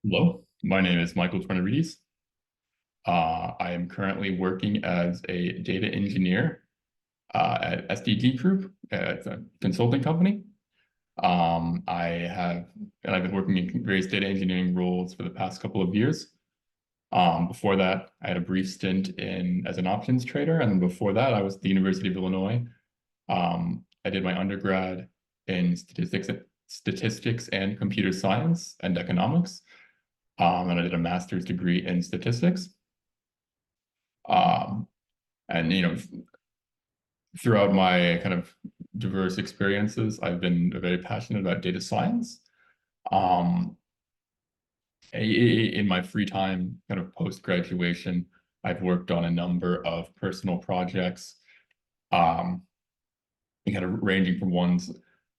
Hello, my name is Michael Tornarides. I am currently working as a data engineer at SDG Group. It's a consulting company. I've been working in various data engineering roles for the past couple of years. Before that, I had a brief stint as an options trader, and then before that, I was at the University of Illinois. I did my undergrad in statistics and computer science and economics. And I did a master's degree in statistics. Um, and throughout my kind of diverse experiences, I've been very passionate about data science. Um, in my free time, kind of post-graduation, I've worked on a number of personal projects, um, kind of ranging from ones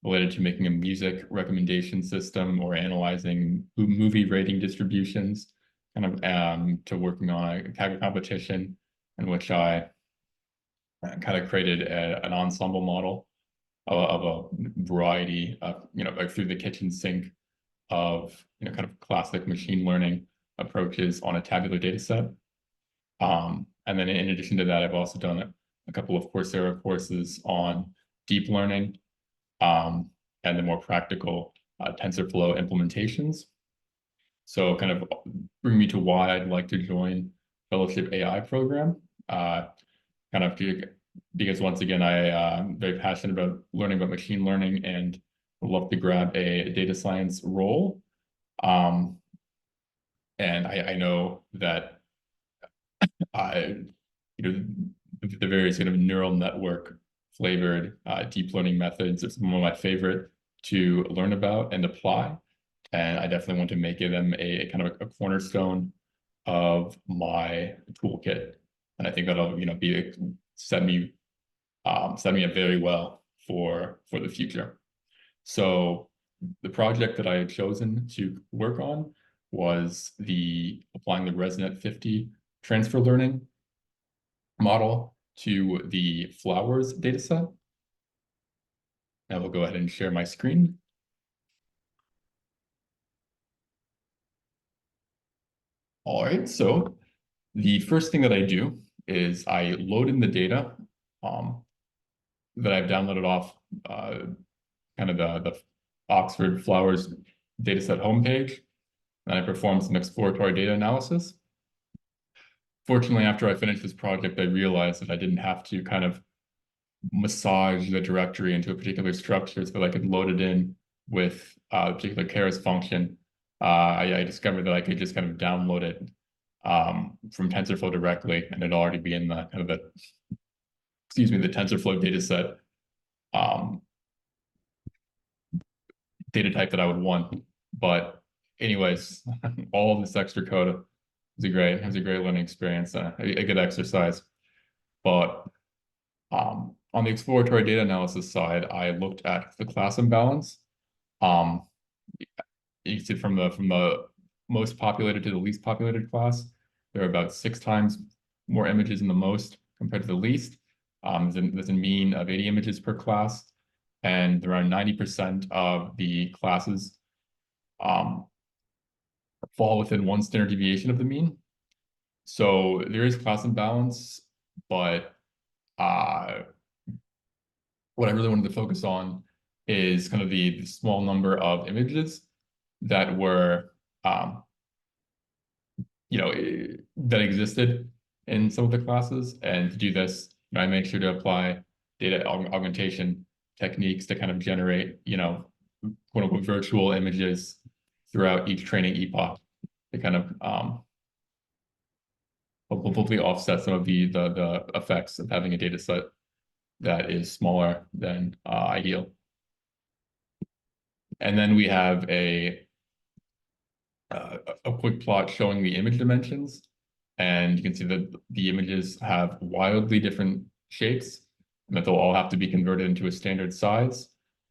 related to making a music recommendation system or analyzing movie rating distributions, kind of to working on a competition in which I kind of created an ensemble model of a variety of, like through the kitchen sink of, kind of classic machine learning approaches on a tabular data set. And then in addition to that, I've also done a couple of Coursera courses on deep learning and the more practical TensorFlow implementations. So kind of bring me to why I'd like to join FellowshipAI program. Kind of because once again, I'm very passionate about learning about machine learning and would love to grab a data science role. And I know that the various kind of neural network flavored deep learning methods are some of my favorite to learn about and apply. And I definitely want to make them a kind of a cornerstone of my toolkit. And I think that'll, be set me up very well for the future. So the project that I had chosen to work on was applying the ResNet 50 transfer learning model to the flowers dataset. I will go ahead and share my screen. All right, so the first thing that I do is I load in the data that I've downloaded off kind of the Oxford Flowers dataset homepage, and I perform some exploratory data analysis. Fortunately, after I finished this project, I realized that I didn't have to kind of massage the directory into a particular structure so that I could load it in with a particular keras function. I discovered that I could just kind of download it from TensorFlow directly, and it'd already be in the kind of the TensorFlow dataset data type that I would want. But anyways, all of this extra code was a great learning experience, a good exercise. But on the exploratory data analysis side, I looked at the class imbalance. You can see from the most populated to the least populated class, there are about 6 times more images in the most compared to the least. There's a mean of 80 images per class, and around 90% of the classes fall within one standard deviation of the mean. So there is class imbalance, but what I really wanted to focus on is kind of the small number of images that were, that existed in some of the classes. And to do this, I made sure to apply data augmentation techniques to kind of generate, quote unquote, virtual images throughout each training epoch to kind of hopefully offset some of the effects of having a data set that is smaller than ideal. And then we have a quick plot showing the image dimensions. And you can see that the images have wildly different shapes, and that they'll all have to be converted into a standard size,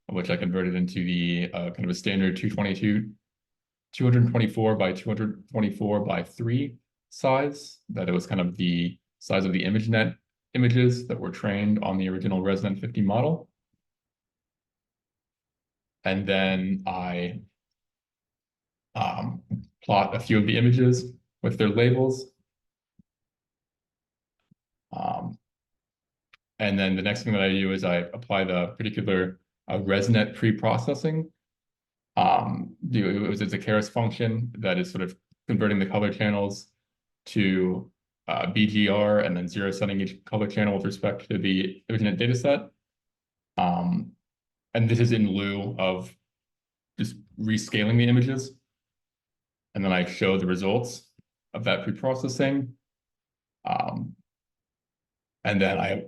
which I converted into the kind of a standard 224 by 224 by 3 size, that it was kind of the size of the ImageNet images that were trained on the original ResNet 50 model. And then I plot a few of the images with their labels. And then the next thing that I do is I apply the particular ResNet pre-processing. It's a Keras function that is sort of converting the color channels to BGR and then zero setting each color channel with respect to the ImageNet dataset. And this is in lieu of just rescaling the images. And then I show the results of that pre-processing. And then I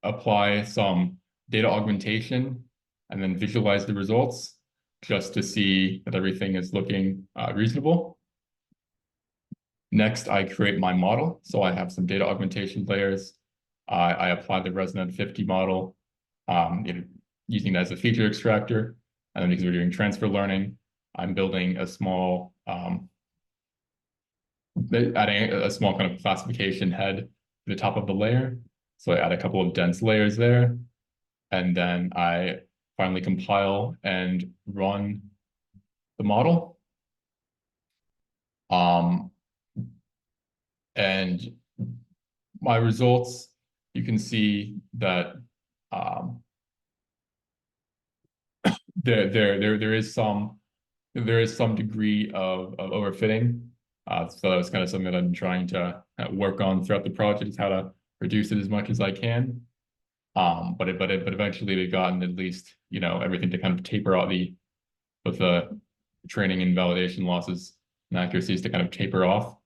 apply some data augmentation and then visualize the results just to see that everything is looking reasonable. Next, I create my model. So I have some data augmentation layers. I apply the ResNet 50 model, using it as a feature extractor. And then because we're doing transfer learning, I'm building a small, adding a small kind of classification head to the top of the layer. So I add a couple of dense layers there. And then I finally compile and run the model. And my results, you can see that there is some degree of overfitting. So that was kind of something that I'm trying to work on throughout the project, is how to reduce it as much as I can. But eventually we've gotten at least, everything to kind of taper out with the training and validation losses and accuracies to kind of taper off.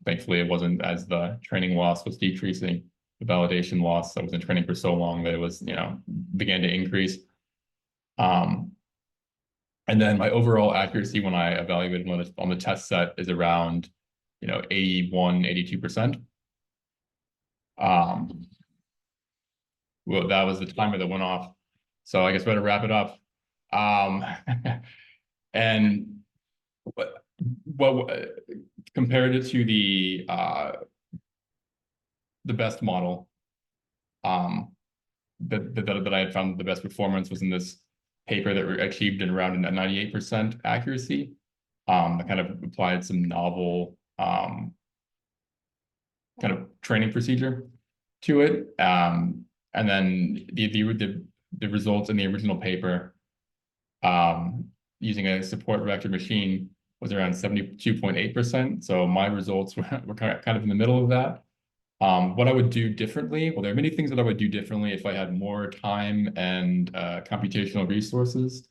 Thankfully, it wasn't, as the training loss was decreasing, the validation loss that was in training for so long that it was, began to increase. And then my overall accuracy when I evaluated on the test set is around, 81, 82%. Well, that was the timer that went off. So I guess we better wrap it up. And what compared it to the best model, that I had found the best performance was in this paper that we achieved in around a 98% accuracy. I kind of applied some novel kind of training procedure to it. And then the results in the original paper, using a support vector machine, was around 72.8%. So my results were kind of in the middle of that. What I would do differently, well, there are many things that I would do differently if I had more time and computational resources.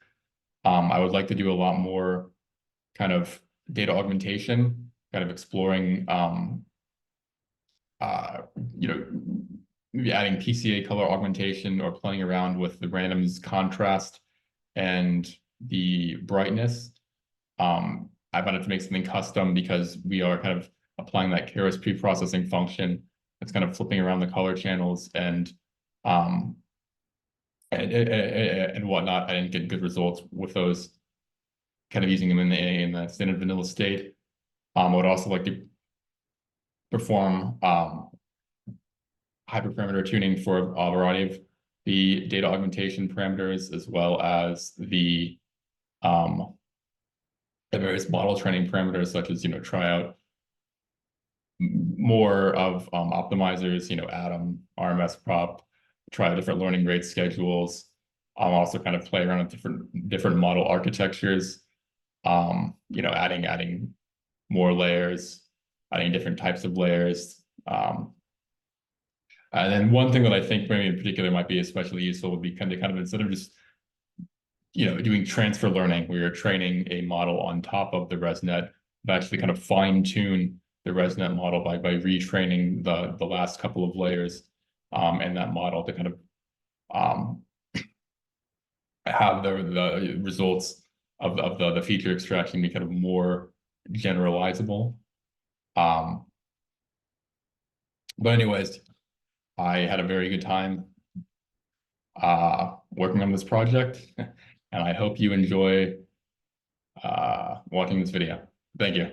I would like to do a lot more kind of data augmentation, kind of exploring, maybe adding PCA color augmentation or playing around with the random's contrast and the brightness. I wanted to make something custom because we are kind of applying that Keras pre-processing function. It's kind of flipping around the color channels and whatnot. I didn't get good results with those, kind of using them in the standard vanilla state. I would also like to perform hyperparameter tuning for a variety of the data augmentation parameters, as well as the various model training parameters, such as, try out more of optimizers, Atom, RMS prop, try different learning rate schedules. Also kind of play around with different model architectures, adding more layers, adding different types of layers. And then one thing that I think maybe in particular might be especially useful would be kind of instead of just, doing transfer learning where you're training a model on top of the ResNet, but actually kind of fine tune the ResNet model by retraining the last couple of layers in that model to kind of have the results of the feature extraction be kind of more generalizable. But anyways, I had a very good time working on this project, and I hope you enjoy watching this video. Thank you.